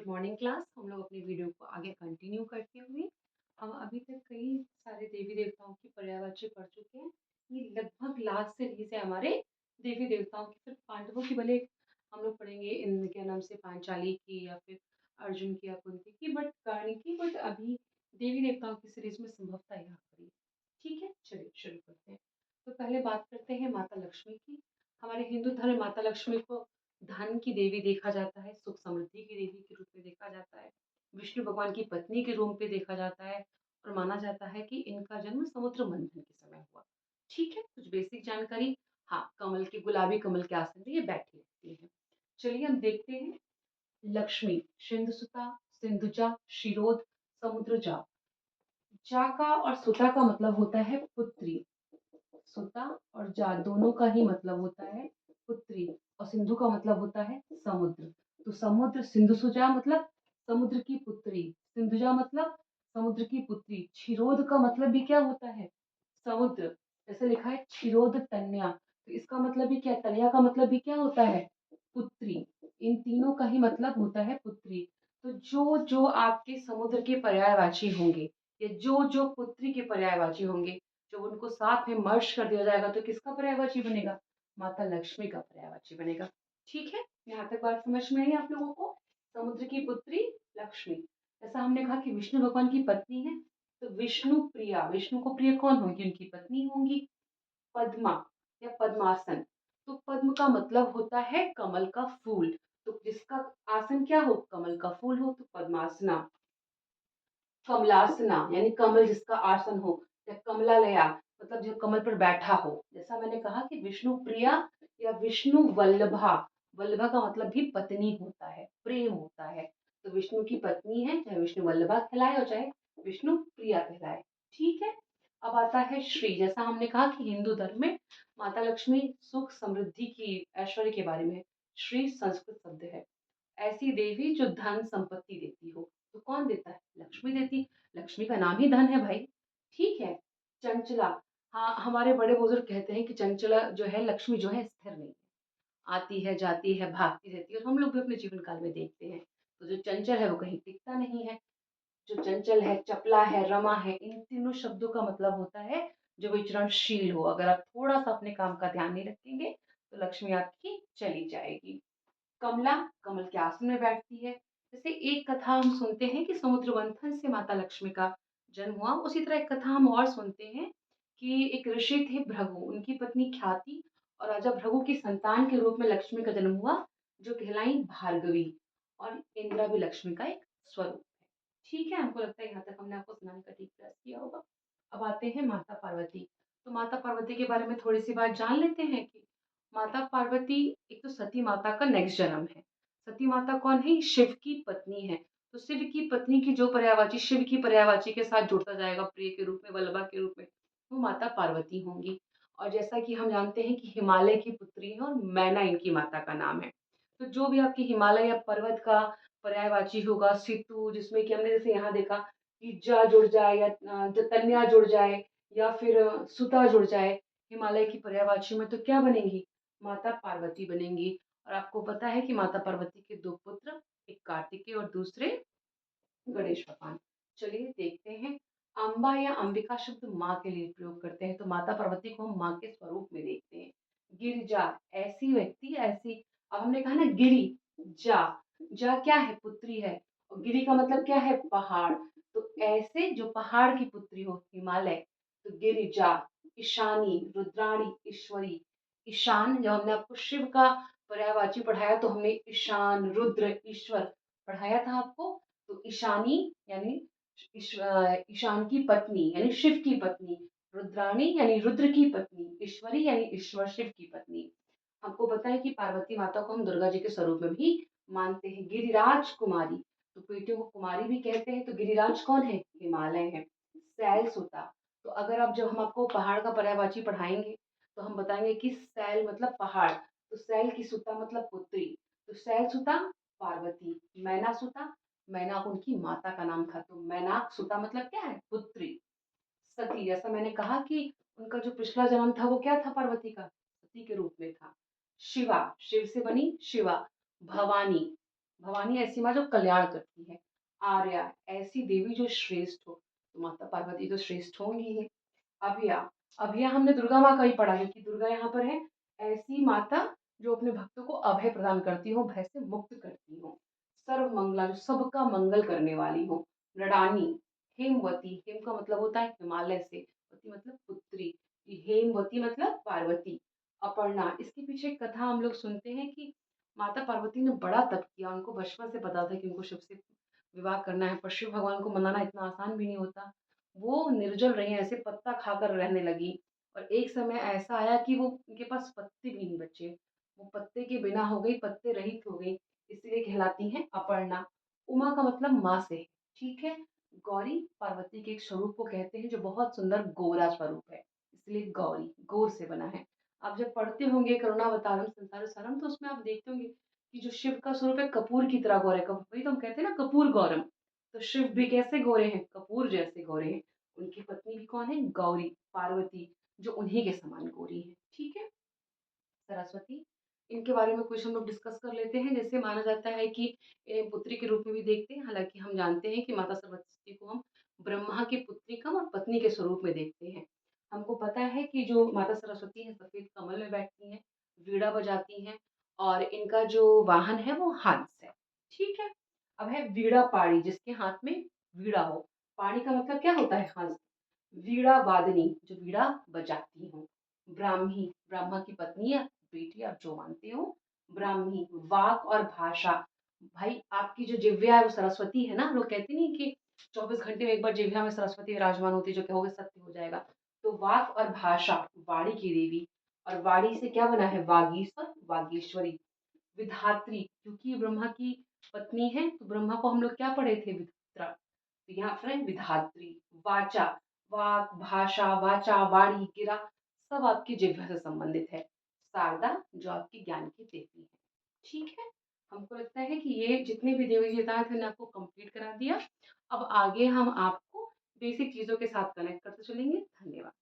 Good morning class. हम लोग अपनी वीडियो को आगे कंटिन्यू करते हुए हम अभी तक कई सारे देवी देवताओं की पर्यायवाची पढ़ चुके हैं। ये लगभग लास्ट सीरीज है हमारे देवी देवताओं की। फिर पांडवों की भले हम लोग पढ़ेंगे इनके नाम से, पांचाली की या फिर अर्जुन की या कुंती की, बट कर्ण की, बट अभी देवी देवताओं की सीरीज में संभवतः यहाँ पर। ठीक है, चलिए शुरू करते हैं। तो पहले बात करते हैं माता लक्ष्मी की। हमारे हिंदू धर्म में माता लक्ष्मी को धन की देवी देखा जाता है, सुख समृद्धि की देवी के रूप में देखा जाता है, विष्णु भगवान की पत्नी के रूप में देखा जाता है और माना जाता है कि इनका जन्म समुद्र मंथन के समय हुआ। ठीक है, कुछ बेसिक जानकारी। हाँ, कमल के, गुलाबी कमल के आसन में ये बैठी रहती है। चलिए हम देखते हैं। लक्ष्मी सिंधुसुता, सिंधुजा, क्षीरोद, समुद्रजा। जा का और सुता का मतलब होता है पुत्री। सुता और जा दोनों का ही मतलब होता है पुत्री, और सिंधु का मतलब होता है समुद्र। तो समुद्र, सिंधु सुजा मतलब समुद्र की पुत्री, सिंधुजा मतलब समुद्र की पुत्री। क्षीरोद का मतलब भी क्या होता है? समुद्र। जैसे लिखा है क्षीरोद तन्या, तो इसका मतलब भी क्या? तन्या का मतलब भी क्या होता है? पुत्री। इन तीनों का ही मतलब होता है पुत्री। तो जो जो आपके समुद्र के पर्यायवाची होंगे, या जो जो पुत्री के पर्यायवाची होंगे, जब उनको साथ में मर्ज कर दिया जाएगा तो किसका पर्यायवाची बनेगा? माता लक्ष्मी का पर्यायवाची बनेगा। ठीक है, यहाँ तक बात समझ में आई आप लोगों को? समुद्र की पुत्री लक्ष्मी। जैसा हमने कहा कि विष्णु भगवान की पत्नी है, तो विष्णु प्रिया, विष्णु को प्रिय कौन होगी? उनकी पत्नी होंगी। पद्मा या पद्मासन, तो पद्म का मतलब होता है कमल का फूल। तो जिसका आसन क्या हो? कमल का फूल हो, तो पद्मासना। कमलासना यानी कमल जिसका आसन हो, या कमलालया मतलब जो कमल पर बैठा हो। जैसा मैंने कहा कि विष्णु प्रिया या विष्णु वल्लभा, वल्लभा का मतलब भी पत्नी होता है, प्रेम होता है। तो विष्णु की पत्नी है, चाहे विष्णु वल्लभा कहलाए और चाहे विष्णु प्रिया कहलाए। ठीक है, अब आता है श्री। जैसा हमने कहा कि हिंदू धर्म में माता लक्ष्मी सुख समृद्धि की, ऐश्वर्य के बारे में। श्री संस्कृत शब्द है, ऐसी देवी जो धन संपत्ति देती हो। तो कौन देता है? लक्ष्मी देती। लक्ष्मी का नाम ही धन है भाई। ठीक है। चंचला, हाँ, हमारे बड़े बुजुर्ग कहते हैं कि चंचला जो है, लक्ष्मी जो है स्थिर नहीं है, आती है जाती है भागती रहती है, और हम लोग भी अपने जीवन काल में देखते हैं। तो जो चंचल है वो कहीं टिकता नहीं है। जो चंचल है, चपला है, रमा है, इन तीनों शब्दों का मतलब होता है जो विचरणशील हो। अगर आप थोड़ा सा अपने काम का ध्यान नहीं रखेंगे तो लक्ष्मी आपकी चली जाएगी। कमला, कमल के आसन में बैठती है। जैसे एक कथा हम सुनते हैं कि समुद्र मंथन से माता लक्ष्मी का जन्म हुआ, उसी तरह एक कथा हम और सुनते हैं कि एक ऋषि थे भृगु, उनकी पत्नी ख्याति और राजा भृगु की संतान के रूप में लक्ष्मी का जन्म हुआ, जो कहलाई भार्गवी। और इंद्रा भी लक्ष्मी का एक स्वरूप है। ठीक है, हमको लगता है यहाँ तक हमने आपको सुनाने का ठीक प्रयास किया होगा। अब आते हैं माता पार्वती। तो माता पार्वती के बारे में थोड़ी सी बात जान लेते हैं कि माता पार्वती एक तो सती माता का नेक्स्ट जन्म है। सती माता कौन है? शिव की पत्नी है। तो शिव की पत्नी की जो पर्यायवाची शिव की पर्यायवाची के साथ जुड़ता जाएगा प्रिय के रूप में, वल्लभा के रूप में, वो माता पार्वती होंगी। और जैसा कि हम जानते हैं कि हिमालय की पुत्री है और मैना इनकी माता का नाम है। तो जो भी आपकी हिमालय या पर्वत का पर्यायवाची होगा, सितु, जिसमें कि हमने जैसे यहाँ देखा कि जा जुड़ जाए या तन्या जुड़ जाए या फिर सुता जुड़ जाए हिमालय की पर्यायवाची में, तो क्या बनेंगी? माता पार्वती बनेंगी। और आपको पता है कि माता पार्वती के दो पुत्र, एक कार्तिकेय और दूसरे गणेश भगवान। चलिए देखते हैं। अम्बा या अंबिका शब्द माँ के लिए प्रयोग करते हैं, तो माता पार्वती को हम माँ के स्वरूप में देखते हैं। गिरिजा, ऐसी व्यक्ति, ऐसी। अब हमने कहा ना गिरी, जा, जा क्या है? पुत्री है। और गिरी का मतलब क्या है? पहाड़। तो ऐसे जो पहाड़ की पुत्री हो, हिमालय, तो गिरिजा। ईशानी, रुद्राणी, ईश्वरी। ईशान, जब हमने आपको शिव का पर्यायवाची पढ़ाया तो हमने ईशान, रुद्र, ईश्वर पढ़ाया था आपको। तो ईशानी यानी ईशान की पत्नी यानी शिव की पत्नी, रुद्राणी यानी रुद्र की पत्नी, ईश्वरी यानी ईश्वर शिव की पत्नी। हमको पता है कि पार्वती माता को हम दुर्गा जी के स्वरूप में भी मानते हैं। गिरिराज कुमारी, तो बेटियों को कुमारी भी कहते हैं। तो गिरिराज कौन है? हिमालय है। सैल सुता, तो अगर आप, जब हम आपको पहाड़ का पर्यायवाची पढ़ाएंगे तो हम बताएंगे कि सैल मतलब पहाड़, तो सैल की सुता मतलब पुत्री। तो सैल सुता पार्वती। मैना सुता, मैनाक उनकी माता का नाम था, तो मैनाक सुता मतलब क्या है? पुत्री। सती, जैसा मैंने कहा कि उनका जो पिछला जन्म था वो क्या था? पार्वती का सती के रूप में था। शिवा, शिव से बनी शिवा। भवानी, भवानी ऐसी माँ जो कल्याण करती है। आर्या ऐसी देवी जो श्रेष्ठ हो, तो माता पार्वती तो श्रेष्ठ होंगी ही। अभया, अभया हमने दुर्गा माँ का ही पढ़ा क्योंकि दुर्गा यहाँ पर है ऐसी माता जो अपने भक्तों को अभय प्रदान करती हो, भय से मुक्त करती हो। सर्व मंगला जो सबका मंगल करने वाली हो। मृडानी, हेमवती, हेम का मतलब होता है हिमालय से, वती मतलब पुत्री, हेमवती मतलब पार्वती। अपर्णा, इसके पीछे एक कथा हम लोग सुनते हैं कि माता पार्वती ने बड़ा तप किया, उनको बचपन से पता था कि उनको शिव से विवाह करना है, पर शिव भगवान को मनाना इतना आसान भी नहीं होता। वो निर्जल रही, ऐसे पत्ता खाकर रहने लगी और एक समय ऐसा आया कि वो उनके पास पत्ते भी नहीं बचे। वो पत्ते के बिना हो गई, पत्ते रहित हो गई, इसलिए कहलाती हैं अपर्णा। उमा का मतलब माँ से है, ठीक है। गौरी पार्वती के एक स्वरूप को कहते हैं जो बहुत सुंदर गोरा स्वरूप है, इसलिए गौरी गोर से बना है। आप जब पढ़ते होंगे करुणावतारम संसार सारम तो उसमें आप देखते होंगे कि जो शिव का स्वरूप है कपूर की तरह गोरा है, वही तो हम कहते हैं ना कपूर गौरम। तो शिव भी कैसे गोरे हैं, कपूर जैसे गोरे हैं। उनकी पत्नी भी कौन है, गौरी पार्वती, जो उन्हीं के समान गोरी है, ठीक है। सरस्वती, इनके बारे में कुछ हम लोग डिस्कस कर लेते हैं। जैसे माना जाता है कि पुत्री के रूप में भी देखते हैं, हालांकि हम जानते हैं कि माता सरस्वती को हम ब्रह्मा की पुत्री कम और पत्नी के स्वरूप में देखते हैं। हमको पता है कि जो माता सरस्वती है सफेद कमल में बैठती हैं, वीणा बजाती हैं और इनका जो वाहन है वो हंस है, ठीक है। अब है वीणा पाणी, जिसके हाथ में वीणा हो। पाणी का मतलब क्या होता है, हंस। वीणा वादनी, जो वीणा बजाती हो। ब्राह्मी, ब्रह्मा की पत्नी या बेटी आप जो मानते हो। ब्राह्मी, वाक और भाषा। भाई आपकी जो जिह्वा है वो सरस्वती है ना, लोग कहते नहीं कि 24 घंटे में एक बार जिह्वा में सरस्वती विराजमान होती है, जो कहोगे सत्य हो जाएगा। तो वाक और भाषा, वाणी की देवी। और वाणी से क्या बना है, वागीश्वर वागीश्वरी। विधात्री, क्योंकि ये ब्रह्मा की पत्नी है तो ब्रह्मा को हम लोग क्या पढ़े थे, विधात्रा, तो यहाँ पर है विधात्री। वाचा, वाक भाषा वाचा वाणी गिरा, सब आपकी जिह्वा से संबंधित है। शारदा, जो आपके ज्ञान की देवी है, ठीक है। हमको लगता है कि ये जितने भी देवी देवता थे मैंने आपको कंप्लीट करा दिया। अब आगे हम आपको बेसिक चीजों के साथ कनेक्ट करते चलेंगे। धन्यवाद।